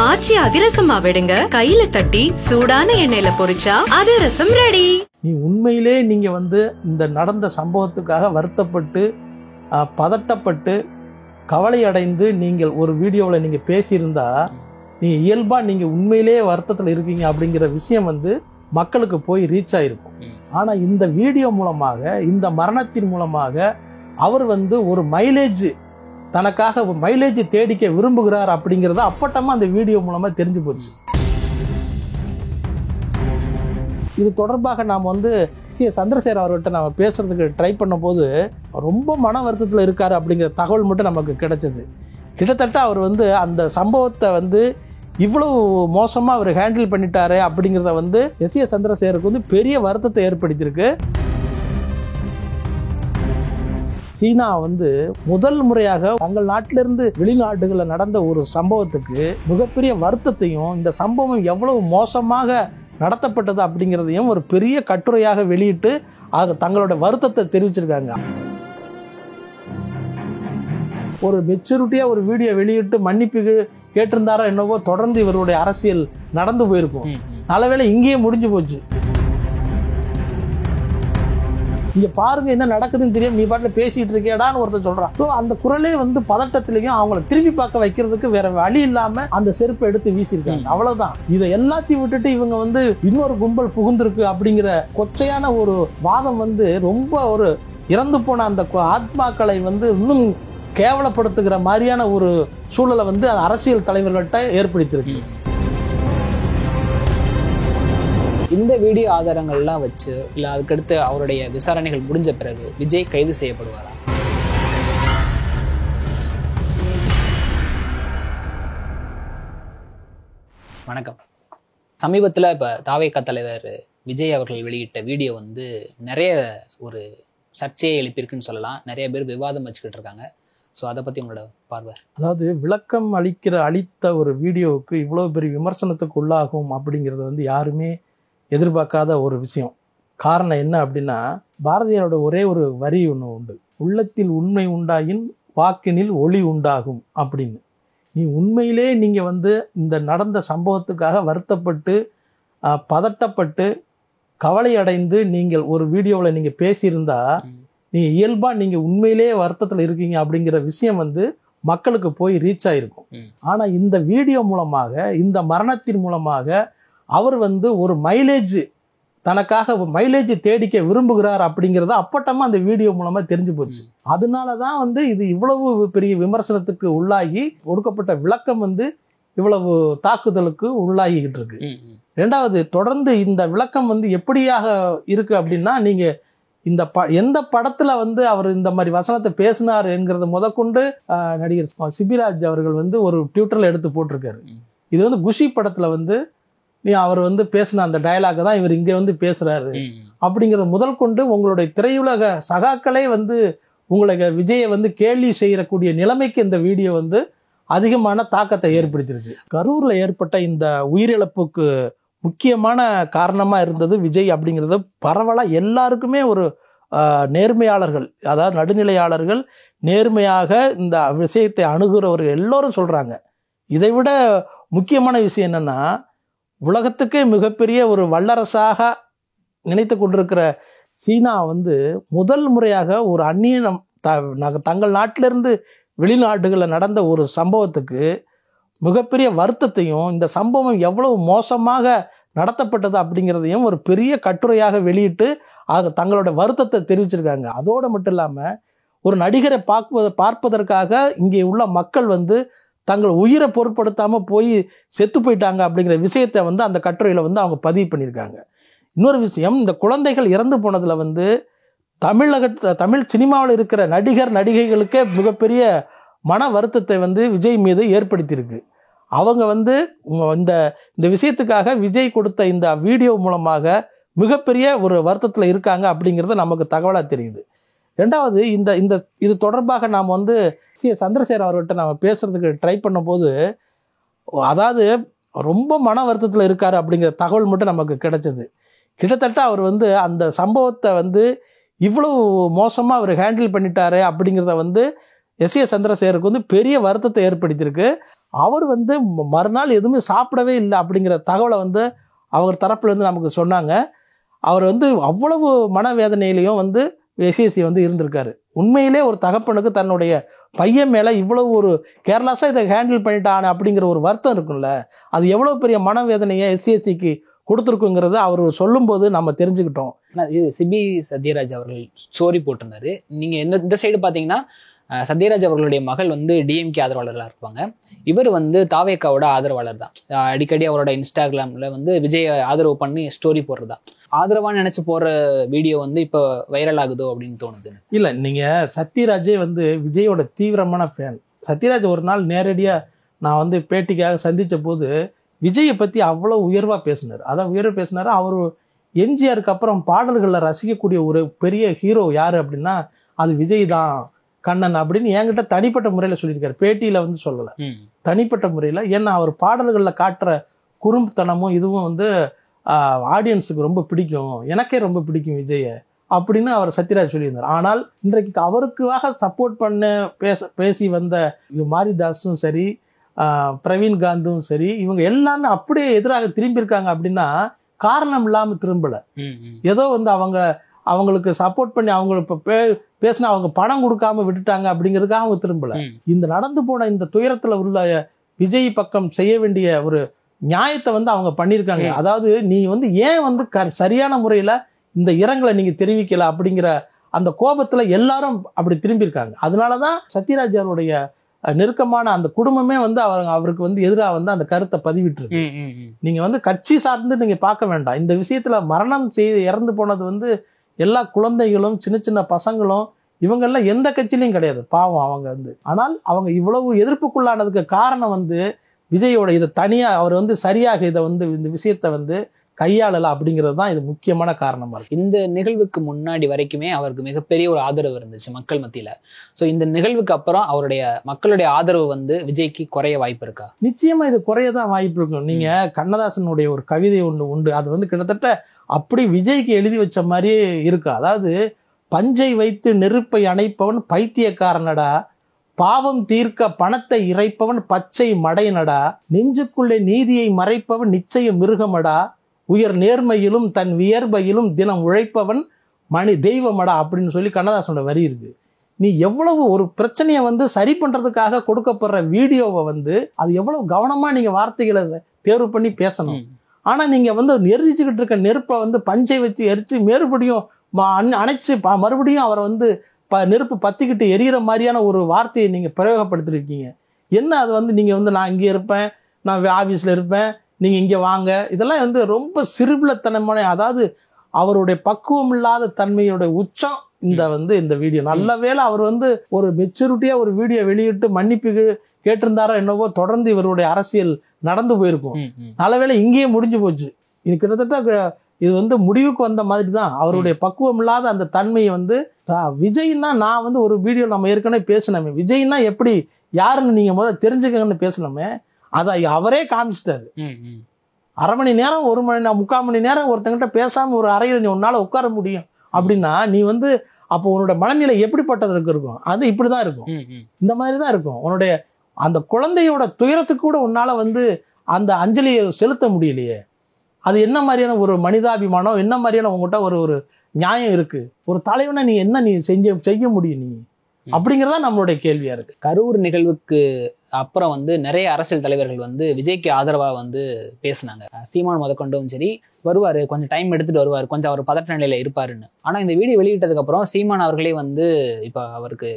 ஆச்சி அதிரசமா விடுங்க, கையில தட்டி சூடான எண்ணெயில பொரிச்சா அதிரசம் ரெடி. உண்மையிலே நீங்க இந்த நடந்த சம்பவத்துக்காக வருத்தப்பட்டு பதட்டப்பட்டு கவலை அடைந்து நீங்கள் ஒரு வீடியோவில் நீங்க பேசியிருந்தா நீங்க இயல்பா நீங்க உண்மையிலே வருத்தத்தில் இருக்கீங்க அப்படிங்கிற விஷயம் மக்களுக்கு போய் ரீச் ஆயிருக்கும். ஆனா இந்த வீடியோ மூலமாக, இந்த மரணத்தின் மூலமாக அவர் ஒரு மைலேஜ், தனக்காக மைலேஜ் தேடிக்க விரும்புகிறார் அப்படிங்கறத அப்பட்டமா அந்த வீடியோ மூலமா தெரிஞ்சு போச்சு. இது தொடர்பாக நாம் சந்திரசேகர் அவர்கிட்ட நாம பேசுறதுக்கு ட்ரை பண்ணும் போது ரொம்ப மன வருத்தத்தில் இருக்காரு அப்படிங்கிற தகவல் மட்டும் நமக்கு கிடைச்சது. கிட்டத்தட்ட அவர் அந்த சம்பவத்தை இவ்வளவு மோசமா அவர் ஹேண்டில் பண்ணிட்டாரு அப்படிங்கிறத எஸ்.ஏ. சந்திரசேகருக்கு பெரிய வருத்தத்தை ஏற்படுத்தியிருக்கு. சீனா முதல் முறையாக தங்கள் நாட்டிலிருந்து வெளிநாடுகளில் நடந்த ஒரு சம்பவத்துக்கு மிகப்பெரிய வருத்தத்தையும், இந்த சம்பவம் எவ்வளவு மோசமாக நடத்தப்பட்டது அப்படிங்கிறதையும் ஒரு பெரிய கட்டுரையாக வெளியிட்டு அது தங்களோட வருத்தத்தை தெரிவிச்சிருக்காங்க. ஒரு மெச்சூரிட்டியா ஒரு வீடியோ வெளியிட்டு மன்னிப்பு கேட்டிருந்தாரோ என்னவோ, தொடர்ந்து இவருடைய அரசியல் நடந்து போயிருக்கும். நல்லவேளை இங்கேயே முடிஞ்சு போச்சு. இங்க பாருங்க என்ன நடக்குதுன்னு தெரியும், நீ பாட்டுல பேசிட்டு இருக்கேடான்னு ஒருத்தர் சொல்றான். ஸோ அந்த குரலே பதட்டத்திலையும் அவங்கள திரும்பி பார்க்க வைக்கிறதுக்கு வேற வழி இல்லாம அந்த செருப்பை எடுத்து வீசியிருக்காங்க. அவ்வளவுதான். இதை எல்லாத்தையும் விட்டுட்டு இவங்க இன்னொரு கும்பல் புகுந்திருக்கு அப்படிங்கிற கொச்சையான ஒரு வாதம் ரொம்ப ஒரு இறந்து போன அந்த ஆத்மாக்களை இன்னும் கேவலப்படுத்துகிற மாதிரியான ஒரு சூழலை அரசியல் தலைவர்கள்ட்ட ஏற்படுத்தியிருக்கு. இந்த வீடியோ ஆதாரங்கள்லாம் வச்சு இல்ல அதுக்கடுத்து அவருடைய விசாரணைகள் முடிஞ்ச பிறகு விஜய் கைது செய்யப்படுவாரா? வணக்கம். சமீபத்தில் இப்போ தாவேகா தலைவர் விஜய் அவர்கள் வெளியிட்ட வீடியோ நிறைய ஒரு சர்ச்சையை எழுப்பியிருக்குன்னு சொல்லலாம். நிறைய பேர் விவாதம் வச்சுக்கிட்டு இருக்காங்க. ஸோ அதை பற்றி உங்களோட பார்வை. அதாவது விளக்கம் அளித்த ஒரு வீடியோவுக்கு இவ்வளோ பெரிய விமர்சனத்துக்கு உள்ளாகும் அப்படிங்கிறது யாருமே எதிர்பார்க்காத ஒரு விஷயம். காரணம் என்ன அப்படின்னா, பாரதியாரோட ஒரே ஒரு வரி ஒன்று உண்டு, உள்ளத்தில் உண்மை உண்டாயின் வாக்கினில் ஒளி உண்டாகும் அப்படின்னு. நீ உண்மையிலே நீங்கள் இந்த நடந்த சம்பவத்துக்காக வருத்தப்பட்டு பதட்டப்பட்டு கவலை அடைந்து நீங்கள் ஒரு வீடியோவில் நீங்கள் பேசியிருந்தா நீ இயல்பா நீங்க உண்மையிலே வருத்தத்தில் இருக்கீங்க அப்படிங்கிற விஷயம் மக்களுக்கு போய் ரீச் ஆயிருக்கும். ஆனா இந்த வீடியோ மூலமாக, இந்த மரணத்தின் மூலமாக அவர் ஒரு மைலேஜ், தனக்காக மைலேஜ் தேடிக்க விரும்புகிறார் அப்படிங்கிறத அப்பட்டமா அந்த வீடியோ மூலமா தெரிஞ்சு போச்சு. அதனாலதான் இது இவ்வளவு பெரிய விமர்சனத்துக்கு உள்ளாகி கொடுக்கப்பட்ட விளக்கம் இவ்வளவு தாக்குதலுக்கு உள்ளாகிக்கிட்டு இருக்கு. ரெண்டாவது, தொடர்ந்து இந்த விளக்கம் எப்படியாக இருக்கு அப்படின்னா, நீங்க இந்த எந்த படத்துல அவர் இந்த மாதிரி வசனத்தை பேசினார் என்கிறத முதற்கொண்டு நடிகர் சிபிராஜ் அவர்கள் ஒரு ட்விட்டர்ல எடுத்து போட்டிருக்காரு. இது குஷி படத்துல நீ அவர் பேசின அந்த டயலாக தான் இவர் இங்க பேசுறாரு அப்படிங்கறத முதல் கொண்டு உங்களுடைய திரையுலக சகாக்களே உங்களுக்கு விஜயை கேள்வி செய்யக்கூடிய நிலைமைக்கு இந்த வீடியோ அதிகமான தாக்கத்தை ஏற்படுத்தியிருக்கு. கரூர்ல ஏற்பட்ட இந்த உயிரிழப்புக்கு முக்கியமான காரணமா இருந்தது விஜய் அப்படிங்கிறது பரவலா எல்லாருக்குமே ஒரு நேர்மையாளர்கள், அதாவது நடுநிலையாளர்கள், நேர்மையாக இந்த விஷயத்தை அணுகுறவர்கள் எல்லோரும் சொல்றாங்க. இதை விட முக்கியமான விஷயம் என்னன்னா, உலகத்துக்கே மிகப்பெரிய ஒரு வல்லரசாக நினைத்து கொண்டிருக்கிற சீனா முதல் முறையாக ஒரு அந்நிய தங்கள் நாட்டிலிருந்து வெளிநாடுகளில் நடந்த ஒரு சம்பவத்துக்கு மிகப்பெரிய வருத்தத்தையும், இந்த சம்பவம் எவ்வளவு மோசமாக நடத்தப்பட்டது அப்படிங்கிறதையும் ஒரு பெரிய கட்டுரையாக வெளியிட்டு அது தங்களோட வருத்தத்தை தெரிவிச்சிருக்காங்க. அதோடு மட்டும் இல்லாமல் ஒரு நடிகரை பார்ப்பதற்காக இங்கே உள்ள மக்கள் தங்கள் உயிரை பொருட்படுத்தாமல் போய் செத்து போயிட்டாங்க அப்படிங்கிற விஷயத்தை அந்த கட்டுரையில் அவங்க பதிவு பண்ணியிருக்காங்க. இன்னொரு விஷயம், இந்த குழந்தைகள் இறந்து போனதில் தமிழ் சினிமாவில் இருக்கிற நடிகைகளுக்கே மிகப்பெரிய மன வருத்தத்தை விஜய் மீது ஏற்படுத்தியிருக்கு. அவங்க இந்த விஷயத்துக்காக விஜய் கொடுத்த இந்த வீடியோ மூலமாக மிகப்பெரிய ஒரு வருத்தத்தில் இருக்காங்க அப்படிங்கிறது நமக்கு தகவலாக தெரியுது. ரெண்டாவது, இது தொடர்பாக நாம் சந்திரசேகர் அவர்கிட்ட நாம் பேசுறதுக்கு ட்ரை பண்ணும் போது, அதாவது ரொம்ப மன வருத்தத்தில் இருக்காரு அப்படிங்கிற தகவல் மட்டும் நமக்கு கிடைச்சது. கிட்டத்தட்ட அவர் அந்த சம்பவத்தை இவ்வளவு மோசமாக அவர் ஹேண்டில் பண்ணிட்டாரு அப்படிங்கிறத எஸ்.ஏ. சந்திரசேகருக்கு பெரிய வருத்தத்தை ஏற்படுத்தியிருக்கு. அவர் வந்து மறுநாள் எதுவுமே சாப்பிடவே இல்லை அப்படிங்கிற தகவலை வந்து அவர் தரப்புல இருந்து நமக்கு சொன்னாங்க. அவர் வந்து அவ்வளவு மனவேதனையிலையும் வந்து எஸ்ஏசி வந்து இருந்திருக்காரு. உண்மையிலே ஒரு தகப்பனுக்கு தன்னுடைய பையன் மேலே இவ்வளவு ஒரு கேர்லெஸ்ஸாக இதை ஹேண்டில் பண்ணிட்டான் அப்படிங்கிற ஒரு வருத்தம் இருக்குல்ல, அது எவ்வளோ பெரிய மனவேதனையை எஸ்சிஎஸ்சிக்கு கொடுத்துருக்குங்கிறத அவர் சொல்லும்போது நம்ம தெரிஞ்சுக்கிட்டோம். இது சிபி சத்யராஜ் அவர்கள் ஸ்டோரி போட்டிருந்தாரு. நீங்கள் இந்த சைடு பார்த்தீங்கன்னா சத்யராஜ் அவர்களுடைய மகள் வந்து டிஎம்கே ஆதரவாளர்களாக இருப்பாங்க. இவர் வந்து தாவேக்காவோட ஆதரவாளர் தான். அடிக்கடி அவரோட இன்ஸ்டாகிராமில் வந்து விஜய் ஆதரவு பண்ணி ஸ்டோரி போடுறதா ஆதரவான்னு நினச்சி போடுற வீடியோ வந்து இப்போ வைரல் ஆகுதோ அப்படின்னு தோணுது. இல்லை, நீங்கள் சத்யராஜே வந்து விஜயோட தீவிரமான ஃபேன். சத்யராஜ் ஒரு நாள் நேரடியாக நான் வந்து பேட்டிக்காக சந்தித்த போது விஜயை பற்றி அவ்வளோ உயர்வாக பேசினார். அதான் உயர்வாக பேசினார். அவர் எம்ஜிஆருக்கு அப்புறம் பாடல்களில் ரசிக்கக்கூடிய ஒரு பெரிய ஹீரோ யார் அப்படின்னா அது விஜய் தான் கண்ணன் அப்படின்னு என்கிட்ட தனிப்பட்ட முறையில் சொல்லியிருக்காரு. பேட்டியில் வந்து சொல்லலை, தனிப்பட்ட முறையில். ஏன்னா அவர் பாடல்களில் காட்டுற குறும்புத்தனமும் இதுவும் வந்து ஆடியன்ஸுக்கு ரொம்ப பிடிக்கும், எனக்கே ரொம்ப பிடிக்கும் விஜயை அப்படின்னு அவர் சத்யராஜ் சொல்லியிருந்தார். ஆனால் இன்றைக்கு அவருக்காக சப்போர்ட் பண்ண பேசி வந்த மாரிதாஸும் சரி, பிரவீன் காந்தும் சரி, இவங்க எல்லாமே அப்படியே எதிராக திரும்பியிருக்காங்க. அப்படின்னா காரணம் இல்லாமல் திரும்பலை. ஏதோ வந்து அவங்களுக்கு சப்போர்ட் பண்ணி அவங்களுக்கு பேசினா அவங்க பணம் கொடுக்காம விட்டுட்டாங்க அப்படிங்கிறதுக்காக அவங்க திரும்பலை. இந்த நடந்து போன இந்த துயரத்தில் உள்ள விஜய் பக்கம் செய்ய வேண்டிய ஒரு நியாயத்தை வந்து அவங்க பண்ணியிருக்காங்க. அதாவது நீ வந்து ஏன் வந்து சரியான முறையில் இந்த இரங்கலை நீங்கள் தெரிவிக்கல அப்படிங்கிற அந்த கோபத்தில் எல்லாரும் அப்படி திரும்பியிருக்காங்க. அதனாலதான் சத்யராஜ் அவருடைய நெருக்கமான அந்த குடும்பமே வந்து அவருக்கு வந்து எதிராக வந்து அந்த கருத்தை பதிவிட்டுருக்கு. நீங்க வந்து கட்சி சார்ந்து நீங்க பார்க்க வேண்டாம். இந்த விஷயத்துல மரணம் செய்து இறந்து போனது வந்து எல்லா குழந்தைகளும் சின்ன சின்ன பசங்களும் இவங்கெல்லாம் எந்த கட்சியிலையும் கிடையாது, பாவம் அவங்க வந்து. ஆனால் அவங்க இவ்வளவு எதிர்ப்புக்குள்ளானதுக்கு காரணம் வந்து விஜயோட இதை தனியா அவர் வந்து சரியாக இதை வந்து இந்த விஷயத்த வந்து கையாளலாம் அப்படிங்கிறது தான் இது முக்கியமான காரணமா இருக்கு. இந்த நிகழ்வுக்கு முன்னாடி வரைக்குமே அவருக்கு மிகப்பெரிய ஒரு ஆதரவு இருந்துச்சு மக்கள் மத்தியில. ஸோ இந்த நிகழ்வுக்கு அப்புறம் மக்களுடைய ஆதரவு வந்து விஜய்க்கு குறைய வாய்ப்பு இருக்கா? நிச்சயமா இது குறையதான் வாய்ப்பு இருக்கும். நீங்க கண்ணதாசனுடைய ஒரு கவிதை ஒன்று உண்டு, அது வந்து கிட்டத்தட்ட அப்படி விஜய்க்கு எழுதி வச்ச மாதிரியே இருக்கு. அதாவது பஞ்சை வைத்து நெருப்பை அணைப்பவன் பைத்தியக்காரனடா, பாவம் தீர்க்க பணத்தை இறைப்பவன் பச்சை மடையனடா, நெஞ்சுக்குள்ளே நீதியை மறைப்பவன் நிச்சய மிருகமடா, உயர் நேர்மையிலும் தன் வியர்பையிலும் தினம் உழைப்பவன் மணி தெய்வமடா அப்படின்னு சொல்லி கண்ணதாசனோட வரி இருக்கு. நீ எவ்வளவு ஒரு பிரச்சனையை வந்து சரி பண்றதுக்காக கொடுக்கப்படுற வீடியோவை வந்து அது எவ்வளவு கவனமா நீங்க வார்த்தைகளை தேர்வு பண்ணி பேசணும். ஆனா நீங்க வந்து எரிச்சுக்கிட்டு இருக்க நெருப்பை வந்து பஞ்சை வச்சு எரிச்சு மறுபடியும் அணைச்சு மறுபடியும் அவரை வந்து நெருப்பு பத்திக்கிட்டு எரியிற மாதிரியான ஒரு வார்த்தையை நீங்க பிரயோகப்படுத்திருக்கீங்க. என்ன அது வந்து நீங்க வந்து நான் இங்கே இருப்பேன், நான் ஆபீஸ்ல இருப்பேன், நீங்க இங்க வாங்க, இதெல்லாம் வந்து ரொம்ப சிறுபிள்ளைத்தனமான, அதாவது அவருடைய பக்குவம் இல்லாத தன்மையோட உச்சம் இந்த வீடியோ. நல்ல வேளை அவர் வந்து ஒரு மெச்சூரிட்டியா ஒரு வீடியோ வெளியிட்டு மன்னிப்பு கேட்டிருந்தாரோ என்னவோ, தொடர்ந்து இவருடைய அரசியல் நடந்து போயிருக்கும். நல்ல வேளை இங்கேயே முடிஞ்சு போச்சு. இது கிட்டத்தட்ட இது வந்து முடிவுக்கு வந்த மாதிரி தான். அவருடைய பக்குவம் இல்லாத அந்த தன்மையை வந்து விஜய்னா, நான் வந்து ஒரு வீடியோ நம்ம ஏற்கனவே பேசினோமே, விஜய்னா எப்படி யாருன்னு நீங்க முதல்ல தெரிஞ்சுக்கங்கன்னு பேசினோமே, அதை அவரே காமிச்சிட்டாரு. அரை மணி நேரம், ஒரு மணி நேரம், 3/4 மணி நேரம் ஒருத்தங்கிட்ட பேசாம ஒரு அறையில் நீ உன்னால உட்கார முடியும் அப்படின்னா நீ வந்து அப்போ உன்னோட மனநிலை எப்படிப்பட்டதற்கு இருக்கும்? அது இப்படிதான் இருக்கும், இந்த மாதிரி தான் இருக்கும். உன்னுடைய அந்த குழந்தையோட துயரத்துக்கு கூட உன்னால வந்து அந்த அஞ்சலியை செலுத்த முடியலையே. அது என்ன மாதிரியான ஒரு மனிதாபிமானம், என்ன மாதிரியான உங்ககிட்ட ஒரு நியாயம் இருக்கு? ஒரு தலைவனை நீ என்ன செய்ய முடியும் நீ? அப்படிங்கிறதா நம்மளுடைய கேள்வியா இருக்கு. கரூர் நிகழ்வுக்கு அப்புறம் வந்து நிறைய அரசியல் தலைவர்கள் வந்து விஜய்க்கு ஆதரவா வந்து பேசினாங்க. சீமான் முதற்கொண்டும் சரி, வருவாரு, கொஞ்சம் டைம் எடுத்துட்டு வருவார், கொஞ்சம் அவர் பதட்ட நிலையில இருப்பாருன்னு. ஆனா இந்த வீடியோ வெளியிட்டதுக்கு அப்புறம் சீமான் அவர்களே வந்து இப்ப அவருக்கு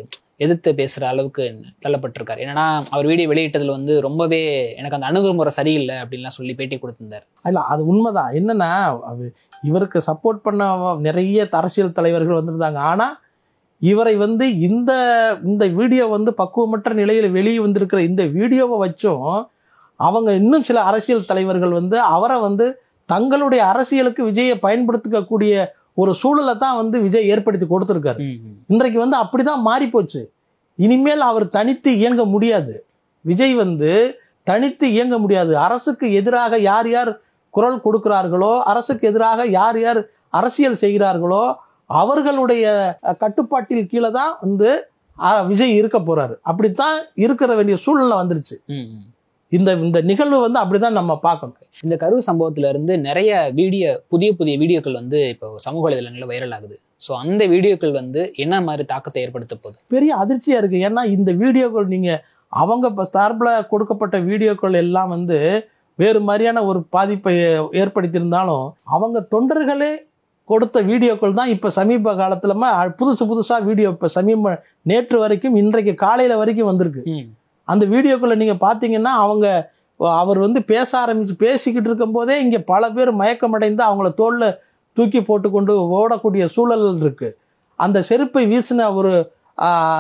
எதிர்த்து பேசுற அளவுக்கு தள்ளப்பட்டிருக்காரு. என்னன்னா அவர் வீடியோ வெளியிட்டதுல வந்து ரொம்பவே எனக்கு அந்த அணுகுமுறை சரியில்லை அப்படின்லாம் சொல்லி பேட்டி கொடுத்திருந்தார். இல்ல, அது உண்மைதான். என்னன்னா இவருக்கு சப்போர்ட் பண்ண நிறைய அரசியல் தலைவர்கள் வந்திருந்தாங்க. ஆனா இவரை வந்து இந்த வீடியோ வந்து பக்குவமற்ற நிலையில் வெளியே வந்திருக்கிற இந்த வீடியோவை வச்சும் அவங்க இன்னும் சில அரசியல் தலைவர்கள் வந்து அவரை வந்து தங்களுடைய அரசியலுக்கு விஜயை பயன்படுத்திக்கக்கூடிய ஒரு சூழலை தான் வந்து விஜய் ஏற்படுத்தி கொடுத்துருக்காரு. இன்றைக்கு வந்து அப்படிதான் மாறி போச்சு. இனிமேல் அவர் தனித்து இயங்க முடியாது. விஜய் வந்து தனித்து இயங்க முடியாது. அரசுக்கு எதிராக யார் யார் குரல் கொடுக்கிறார்களோ, அரசுக்கு எதிராக யார் யார் அரசியல் செய்கிறார்களோ அவர்களுடைய கட்டுப்பாட்டில் கீழே தான் வந்து விஜய் இருக்க போறாரு. அப்படித்தான் இருக்கிற வேண்டிய சூழ்நிலை வந்துருச்சு. இந்த நிகழ்வு வந்து அப்படிதான் நம்ம பார்க்கணும். இந்த கரூர் சம்பவத்துல இருந்து நிறைய புதிய வீடியோக்கள் வந்து இப்போ சமூக வலைதளங்களில் வைரல் ஆகுது. ஸோ அந்த வீடியோக்கள் வந்து என்ன மாதிரி தாக்கத்தை ஏற்படுத்த போகுது? பெரிய அதிர்ச்சியா இருக்கு. ஏன்னா இந்த வீடியோக்கள் நீங்க அவங்க சார்பில் கொடுக்கப்பட்ட வீடியோக்கள் எல்லாம் வந்து வேறு மாதிரியான ஒரு பாதிப்பை ஏற்படுத்தியிருந்தாலும் அவங்க தொண்டர்களே கொடுத்த வீடியோக்கள் தான் இப்போ சமீப காலத்துல புதுசா வீடியோ இப்போ நேற்று வரைக்கும் இன்றைக்கு காலையில வரைக்கும் வந்திருக்கு. அந்த வீடியோக்களை நீங்க பாத்தீங்கன்னா அவர் வந்து பேசிக்கிட்டு இருக்கும் போதே இங்க பல பேர் மயக்கமடைந்து அவங்கள தோல்ல தூக்கி போட்டுக்கொண்டு ஓடக்கூடிய சூழல் இருக்கு. அந்த செருப்பை வீசின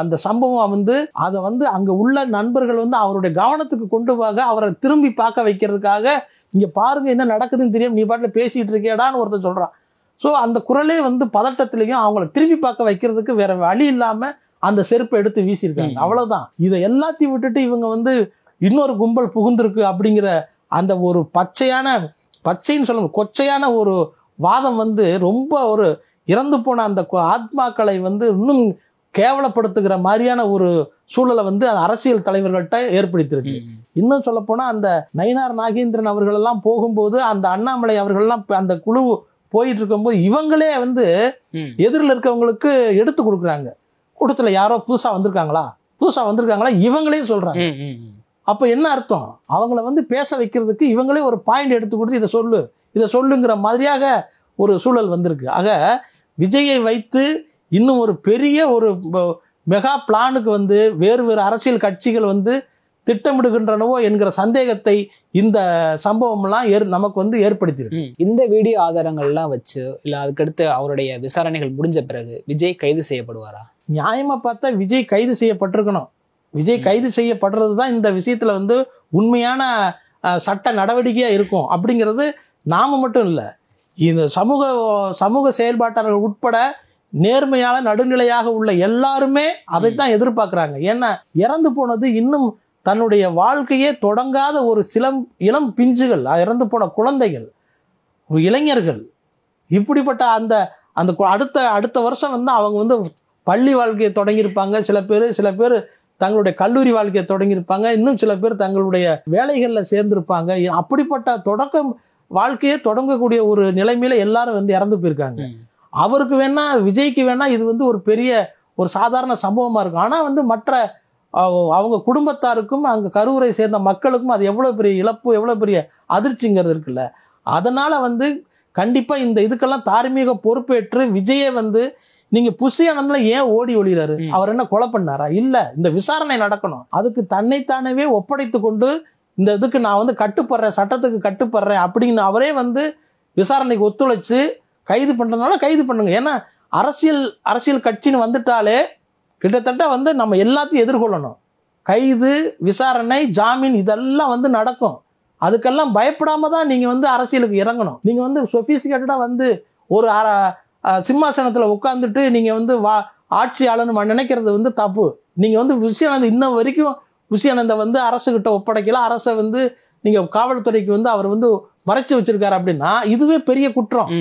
அந்த சம்பவம் வந்து அதை வந்து அங்க உள்ள நண்பர்கள் வந்து அவருடைய கவனத்துக்கு கொண்டு போக அவரை திரும்பி பார்க்க வைக்கிறதுக்காக இங்க பாருங்க என்ன நடக்குதுன்னு தெரியும், நீ பாட்டுல பேசிட்டு இருக்கேடான்னு ஒருத்தர் சொல்றான். ஸோ அந்த குரலே வந்து பதட்டத்திலையும் அவங்கள திரும்பி பார்க்க வைக்கிறதுக்கு வேற வழி இல்லாம அந்த செருப்பை எடுத்து வீசியிருக்காங்க. அவ்வளவுதான். இதை எல்லாத்தையும் விட்டுட்டு இவங்க வந்து இன்னொரு கும்பல் புகுந்திருக்கு அப்படிங்கிற அந்த ஒரு பச்சைன்னு சொல்ல கொச்சையான ஒரு வாதம் வந்து ரொம்ப ஒரு இறந்து போன அந்த ஆத்மாக்களை வந்து இன்னும் கேவலப்படுத்துகிற மாதிரியான ஒரு சூழலை வந்து அரசியல் தலைவர்கள்ட்ட ஏற்படுத்தியிருக்கு. இன்னும் சொல்ல போனா அந்த நயினார் நாகேந்திரன் அவர்கள் எல்லாம் போகும்போது அந்த அண்ணாமலை அவர்கள்லாம் அந்த குழு போயிட்டு இருக்கும்போது இவங்களே வந்து எதிரில் இருக்கவங்களுக்கு எடுத்து கொடுக்குறாங்க. கூட்டத்துல யாரோ புதுசா வந்திருக்காங்களா இவங்களே சொல்றாங்க. அப்ப என்ன அர்த்தம்? அவங்கள வந்து பேச வைக்கிறதுக்கு இவங்களே ஒரு பாயிண்ட் எடுத்து கொடுத்து இதை சொல்லுங்கிற மாதிரியாக ஒரு சூழல் வந்திருக்கு. ஆக விஜயை வைத்து இன்னும் ஒரு பெரிய ஒரு மெகா பிளானுக்கு வந்து வேறு அரசியல் கட்சிகள் வந்து திட்டமிடுகின்றனவோ என்கிற சந்தேகத்தை இந்த சம்பவம்லாம் நமக்கு வந்து ஏற்படுத்தியிருக்கு. இந்த வீடியோ ஆதாரங்கள்லாம் வச்சு இல்ல அதுக்கடுத்து அவருடைய விசாரணைகள் முடிஞ்ச பிறகு விஜய் கைது செய்யப்படுவாரா? நியாயமா பார்த்தா விஜய் கைது செய்யப்பட்டிருக்கணும். விஜய் கைது செய்யப்படுறது தான் இந்த விஷயத்துல வந்து உண்மையான சட்ட நடவடிக்கையா இருக்கும் அப்படிங்கிறது நாம மட்டும் இல்லை, இந்த சமூக செயல்பாட்டாளர்கள் உட்பட நேர்மையான நடுநிலையாக உள்ள எல்லாருமே அதைத்தான் எதிர்பார்க்கிறாங்க. ஏன்னா இறந்து போனது இன்னும் தன்னுடைய வாழ்க்கையே தொடங்காத ஒரு இளம் பிஞ்சுகள், இறந்து போன குழந்தைகள், இளைஞர்கள், இப்படிப்பட்ட அந்த அடுத்த வருஷம் வந்து அவங்க வந்து பள்ளி வாழ்க்கையை தொடங்கியிருப்பாங்க. சில பேர் தங்களுடைய கல்லூரி வாழ்க்கையை தொடங்கியிருப்பாங்க. இன்னும் சில பேர் தங்களுடைய வேலைகளில் சேர்ந்திருப்பாங்க. அப்படிப்பட்ட வாழ்க்கையை தொடங்கக்கூடிய ஒரு நிலைமையில எல்லாரும் வந்து இறந்து போயிருக்காங்க. அவருக்கு வேணா விஜய்க்கு வேணா இது வந்து ஒரு பெரிய ஒரு சாதாரண சம்பவமா இருக்கும். ஆனா வந்து மற்ற அவங்க குடும்பத்தாருக்கும் அங்க கரூரை சேர்ந்த மக்களுக்கும் அது எவ்வளவு பெரிய இழப்பு, எவ்வளவு பெரிய அதிர்ச்சிங்கிறது இருக்குல்ல. அதனால வந்து கண்டிப்பா இந்த இதுக்கெல்லாம் தார்மீக பொறுப்பேற்று விஜயை வந்து நீங்க புஷி ஆனந்த்ல ஏன் ஓடி ஒளிறாரு? அவர் என்ன கொலை பண்ணாரா? இல்ல, இந்த விசாரணை நடக்கணும். அதுக்கு தன்னைத்தானவே ஒப்படைத்து கொண்டு இந்த இதுக்கு நான் வந்து கட்டுப்படுறேன், சட்டத்துக்கு கட்டுப்படுறேன் அப்படின்னு அவரே வந்து விசாரணைக்கு ஒத்துழைச்சு கைது பண்றதுனால கைது பண்ணுங்க. ஏன்னா அரசியல் கட்சின்னு வந்துட்டாலே கிட்டத்தட்ட வந்து நம்ம எல்லாத்தையும் எதிர்கொள்ளணும். கைது, விசாரணை, ஜாமீன் இதெல்லாம் வந்து நடக்கும். அதுக்கெல்லாம் பயப்படாம தான் நீங்க வந்து அரசியலுக்கு இறங்கணும். நீங்க வந்து சொபிஸ்டிகேட்டடா வந்து ஒரு சிம்மாசனத்துல உட்கார்ந்துட்டு நீங்க வந்து ஆட்சி ஆளணும் நினைக்கிறது வந்து தப்பு. நீங்க வந்து விஷயானந்த் இன்ன வரைக்கும் விஷயானந்த வந்து அரசுகிட்ட ஒப்படைக்கல. அரசை வந்து நீங்க காவல்துறைக்கு வந்து அவர் வந்து மறைச்சு வச்சிருக்காரு அப்படின்னா இதுவே பெரிய குற்றம்.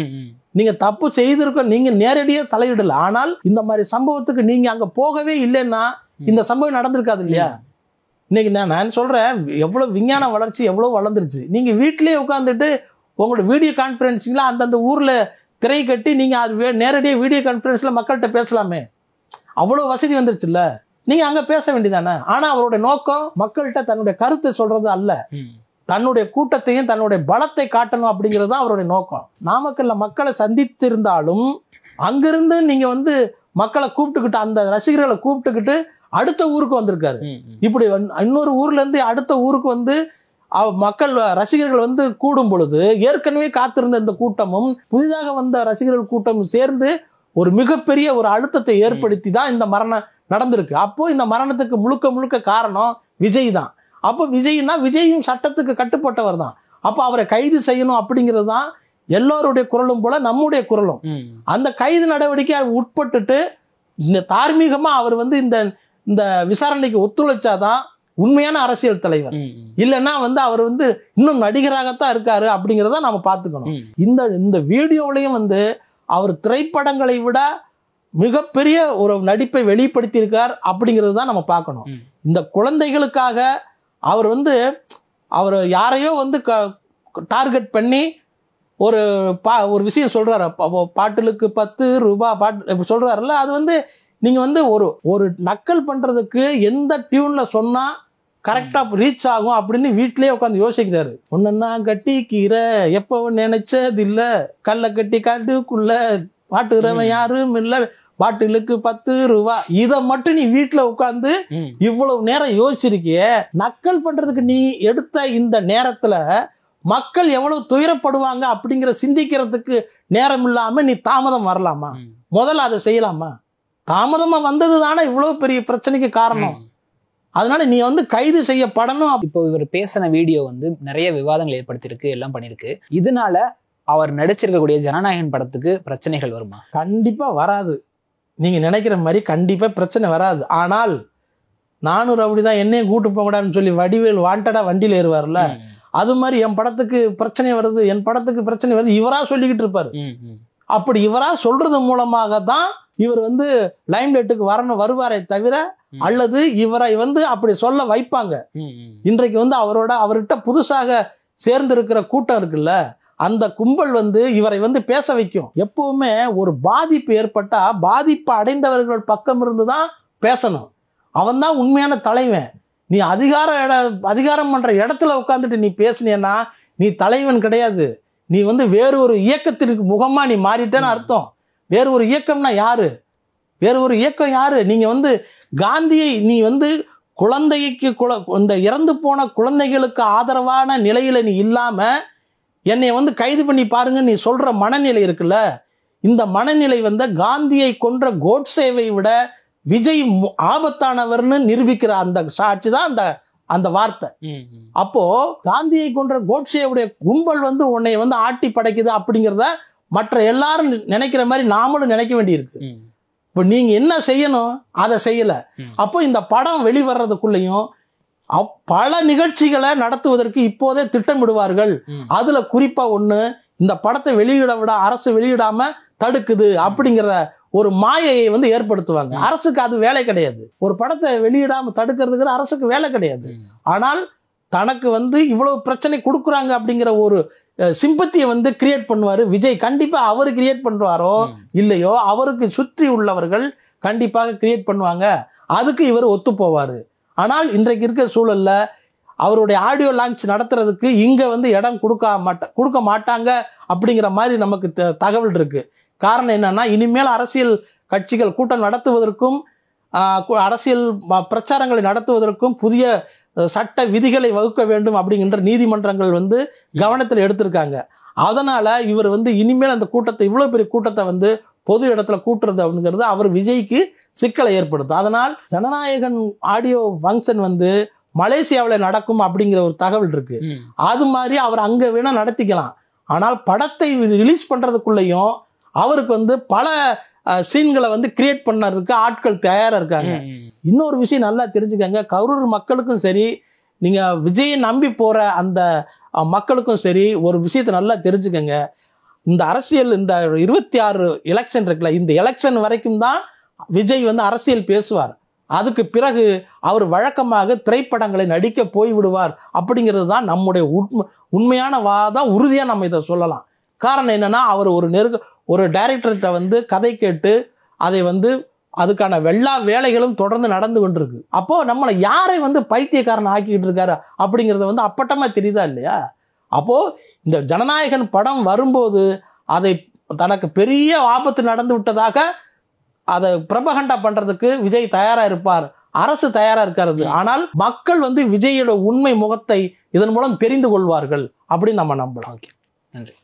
நீங்க தப்பு செய்திருக்க, நீங்க நேரடியா தலையிடல. ஆனால் இந்த மாதிரி சம்பவத்துக்கு நீங்க அங்க போகவே இல்லைன்னா இந்த சம்பவம் நடந்திருக்காது இல்லையா? இன்னைக்கு நான் சொல்றேன், எவ்வளவு விஞ்ஞான வளர்ச்சி எவ்வளவு வளர்ந்துருச்சு. நீங்க வீட்டிலேயே உட்காந்துட்டு உங்களோட வீடியோ கான்பரன்சிங்ல அந்தந்த ஊர்ல திரை கட்டி நீங்க அது நேரடியாக வீடியோ கான்பரன்ஸ்ல மக்கள்கிட்ட பேசலாமே. அவ்வளவு வசதி வந்துருச்சுல்ல, நீங்க அங்க பேச வேண்டியதானே. ஆனா அவருடைய நோக்கம் மக்கள்கிட்ட தன்னுடைய கருத்தை சொல்றது அல்ல, தன்னுடைய கூட்டத்தையும் தன்னுடைய பலத்தை காட்டணும் அப்படிங்கிறது தான் அவருடைய நோக்கம். நாமக்கல்ல மக்களை சந்திச்சிருந்தாலும் அங்கிருந்து நீங்க வந்து மக்களை கூப்பிட்டுக்கிட்டு அந்த ரசிகர்களை கூப்பிட்டுக்கிட்டு அடுத்த ஊருக்கு வந்திருக்காரு. இப்படி இன்னொரு ஊர்ல இருந்து அடுத்த ஊருக்கு வந்து மக்கள் ரசிகர்கள் வந்து கூடும் பொழுது ஏற்கனவே காத்திருந்த இந்த கூட்டமும் புதிதாக வந்த ரசிகர்கள் கூட்டமும் சேர்ந்து ஒரு மிகப்பெரிய ஒரு அழுத்தத்தை ஏற்படுத்தி தான் இந்த மரணம் நடந்திருக்கு. அப்போ இந்த மரணத்துக்கு முழுக்க காரணம் விஜய் தான். அப்போ விஜயும் சட்டத்துக்கு கட்டுப்பட்டவர் தான். அப்போ அவரை கைது செய்யணும் அப்படிங்கிறது தான் எல்லோருடைய குரலும் போல நம்முடைய குரலும். அந்த கைது நடவடிக்கை உட்பட்டுட்டு தார்மீகமா அவர் வந்து இந்த விசாரணைக்கு ஒத்துழைச்சாதான் உண்மையான அரசியல் தலைவர். இல்லைன்னா வந்து அவர் வந்து இன்னும் நடிகராகத்தான் இருக்காரு அப்படிங்கிறத நாம பார்த்துக்கணும். இந்த வீடியோவிலையும் வந்து அவர் திரைப்படங்களை விட மிகப்பெரிய ஒரு நடிப்பை வெளிப்படுத்தி இருக்கார் அப்படிங்கிறது தான் நம்ம பார்க்கணும். இந்த குழந்தைகளுக்காக அவர் வந்து அவர் யாரையோ வந்து டார்கெட் பண்ணி ஒரு விஷயம் சொல்றாரு, பாட்டிலுக்கு 10 ரூபாய் பாட்டு சொல்றாருல்ல, அது வந்து நீங்க வந்து ஒரு நக்கல் பண்றதுக்கு எந்த டியூன்ல சொன்னா கரெக்டா ரீச் ஆகும் அப்படின்னு வீட்லயே உட்காந்து யோசிக்கிறாரு. ஒன்னா கட்டிக்கிற எப்பவும் நினைச்சது இல்ல, கல்ல கட்டி காட்டுக்குள்ள பாட்டுறவன் யாரும் இல்ல, பாட்டிலுக்கு 10 ரூபாய். இதை மட்டும் நீ வீட்டுல உட்காந்து இவ்வளவு நேரம் யோசிச்சிருக்கிய. நக்கல் பண்றதுக்கு நீ எடுத்த இந்த நேரத்துல மக்கள் எவ்வளவு துயரப்படுவாங்க அப்படிங்கிற சிந்திக்கிறதுக்கு நேரம் இல்லாம நீ தாமதம் வரலாமா? முதல்ல அதை செய்யலாமா? தாமதமா வந்தது தானே இவ்வளவு பெரிய பிரச்சனைக்கு காரணம். அதனால நீ வந்து கைது செய்யப்படணும். இப்போ இவர் பேசின வீடியோ வந்து நிறைய விவாதங்கள் ஏற்படுத்தியிருக்கு, எல்லாம் பண்ணிருக்கு. இதனால அவர் நடிச்சிருக்கக்கூடிய ஜனநாயகன் படத்துக்கு பிரச்சனைகள் வருமா? கண்டிப்பா வராது. நீங்க நினைக்கிற மாதிரி கண்டிப்பா பிரச்சனை வராது. ஆனால் 400 அப்படிதான் என்னையும் கூட்டு போகக்கூடாதுன்னு சொல்லி வடிவேல் வாண்டடா வண்டியில ஏறுவார்ல, அது மாதிரி என் படத்துக்கு பிரச்சனை வருது, என் படத்துக்கு பிரச்சனை வருது இவரா சொல்லிக்கிட்டு இருப்பாரு. அப்படி இவரா சொல்றது மூலமாக தான் இவர் வந்து லைம்லைட்டுக்கு வருவாரே தவிர, அல்லது இவரை வந்து அப்படி சொல்ல வைப்பாங்க. இன்றைக்கு வந்து அவர்கிட்ட புதுசாக சேர்ந்திருக்கிற கூட்டம் இருக்குல்ல, அந்த கும்பல் வந்து இவரை வந்து பேச வைக்கும். எப்பவுமே ஒரு பாதிப்பு ஏற்பட்டா பாதிப்பு அடைந்தவர்கள் பக்கம் இருந்துதான் பேசணும். அவன் தான் உண்மையான தலைவன். நீ அதிகாரம் பண்ற இடத்துல உட்காந்துட்டு நீ பேசினேன்னா நீ தலைவன் கிடையாது. நீ வந்து வேறு ஒரு இயக்கத்திற்கு முகமா நீ மாறிட்டேன்னு அர்த்தம். வேறு ஒரு இயக்கம்னா யாரு? வேறு ஒரு இயக்கம் யாரு? நீங்க வந்து காந்தியை நீ வந்து குழந்தைக்கு இந்த இறந்து போன குழந்தைகளுக்கு ஆதரவான நிலையில நீ இல்லாம என்னை வந்து கைது பண்ணி பாருங்க நீ சொல்ற மனநிலை இருக்குல்ல, இந்த மனநிலை வந்து காந்தியை கொன்ற கோட்சேவை விட விஜய் ஆபத்தானவர்னு நிரூபிக்கிற அந்த சாட்சி தான் அந்த வார்த்தை. அப்போ காந்தியை கொன்ற கோட்சேவுடைய கும்பல் வந்து உன்னை வந்து ஆட்டி படைக்குது அப்படிங்கிறத மற்ற எல்லாரும் நினைக்கிற மாதிரி நாமளும் நினைக்க வேண்டியிருக்கு. இப்போ நீங்க என்ன செய்யணும் அதை செய்யல. அப்போ இந்த படம் வெளிவர்றதுக்குள்ளேயும் பல நிகழ்ச்சிகளை நடத்துவதற்கு இப்போதே திட்டமிடுவார்கள். அதுல குறிப்பா ஒண்ணு, இந்த படத்தை அரசு வெளியிடாம தடுக்குது அப்படிங்கிற ஒரு மாயையை வந்து ஏற்படுத்துவாங்க. அரசுக்கு அது வேலை கிடையாது. ஒரு படத்தை வெளியிடாம தடுக்கிறதுக்கு அரசுக்கு வேலை கிடையாது. ஆனால் தனக்கு வந்து இவ்வளவு பிரச்சனை கொடுக்குறாங்க அப்படிங்கிற ஒரு சிம்பத்தியை வந்து கிரியேட் பண்ணுவாரு விஜய். கண்டிப்பா அவரு கிரியேட் பண்ணுவாரோ இல்லையோ, அவருக்கு சுற்றி உள்ளவர்கள் கண்டிப்பாக கிரியேட் பண்ணுவாங்க. அதுக்கு இவர் ஒத்து போவாரு. ஆனால் இன்றைக்கு இருக்க சூழல்ல அவருடைய ஆடியோ லான்ச் நடத்துறதுக்கு இங்க வந்து இடம் கொடுக்க மாட்டாங்க அப்படிங்கிற மாதிரி நமக்கு தகவல் இருக்கு. காரணம் என்னன்னா, இனிமேல் அரசியல் கட்சிகள் கூட்டம் நடத்துவதற்கும் அரசியல் பிரச்சாரங்களை நடத்துவதற்கும் புதிய சட்ட விதிகளை வகுக்க வேண்டும் அப்படிங்கிற நீதிமன்றங்கள் வந்து கவனத்தில் எடுத்திருக்காங்க. அதனால இவர் வந்து இனிமேல் அந்த கூட்டத்தை, இவ்வளவு பெரிய கூட்டத்தை வந்து பொது இடத்துல கூட்டுறது அப்படிங்கிறது அவர் விஜய்க்கு சிக்கலை ஏற்படுத்தும். அதனால் ஜனநாயகன் ஆடியோ ஃபங்க்ஷன் வந்து மலேசியாவில் நடக்கும் அப்படிங்கிற ஒரு தகவல் இருக்கு. அது மாதிரி அவர் அங்க வேணா நடத்திக்கலாம். ஆனால் படத்தை ரிலீஸ் பண்றதுக்குள்ளேயும் அவருக்கு வந்து பல சீன்களை வந்து கிரியேட் பண்ணறதுக்கு ஆட்கள் தயாரா இருக்காங்க. இன்னொரு விஷயம் நல்லா தெரிஞ்சுக்கங்க, கரூர் மக்களுக்கும் சரி, நீங்க விஜயை நம்பி போற அந்த மக்களுக்கும் சரி, ஒரு விஷயத்தை நல்லா தெரிஞ்சுக்கங்க. இந்த அரசியல், இந்த 26 எலெக்ஷன் இருக்குல்ல, இந்த எலெக்ஷன் வரைக்கும் தான் விஜய் வந்து அரசியல் பேசுவார். அதுக்கு பிறகு அவர் வழக்கமாக திரைப்படங்களை நடிக்க போய்விடுவார் அப்படிங்கிறது தான் நம்முடைய உண்மையான வாதம். உறுதியா நம்ம இதை சொல்லலாம். காரணம் என்னன்னா, அவர் ஒரு டைரக்டர்கிட்ட வந்து கதை கேட்டு அதை வந்து அதுக்கான எல்லா வேலைகளும் தொடர்ந்து நடந்து கொண்டிருக்கு. அப்போ நம்மளை யாரை வந்து பைத்தியக்காரன் ஆக்கிட்டு இருக்காரு அப்படிங்கறத வந்து அப்பட்டமா தெரியுதா இல்லையா? அப்போ இந்த ஜனநாயகன் படம் வரும்போது அதை தனக்கு பெரிய ஆபத்து நடந்து விட்டதாக அதை பிரபகண்டா பண்றதுக்கு விஜய் தயாரா இருப்பார், அரசு தயாரா இருக்காது. ஆனால் மக்கள் வந்து விஜயோட உண்மை முகத்தை இதன் மூலம் தெரிந்து கொள்வார்கள் அப்படின்னு நம்ம நம்பலாம். நன்றி.